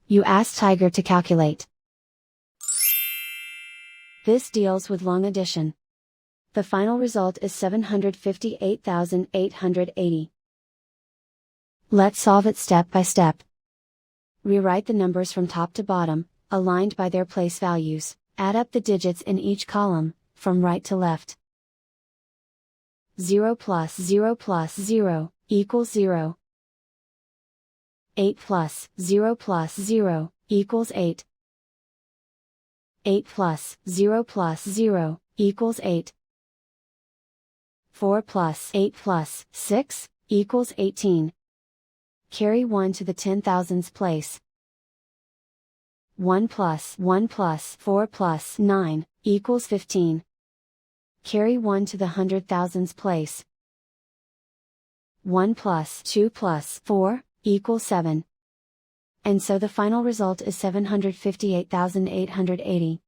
You ask Tiger to calculate. This deals with long addition. The final result is 758,880. Let's solve it step by step. Rewrite the numbers from top to bottom, aligned by their place values. Add up the digits in each column, from right to left. 0 plus 0 plus 0 equals 0. 8 plus 0 plus 0 equals 8. 8 plus 0 plus 0 equals 8. 4 plus 8 plus 6 equals 18. Carry 1 to the 10,000s place. 1 plus 4 plus 9 equals 15. Carry 1 to the 100,000s place. 1 plus 2 plus 4 equals 7. And so the final result is 758,880.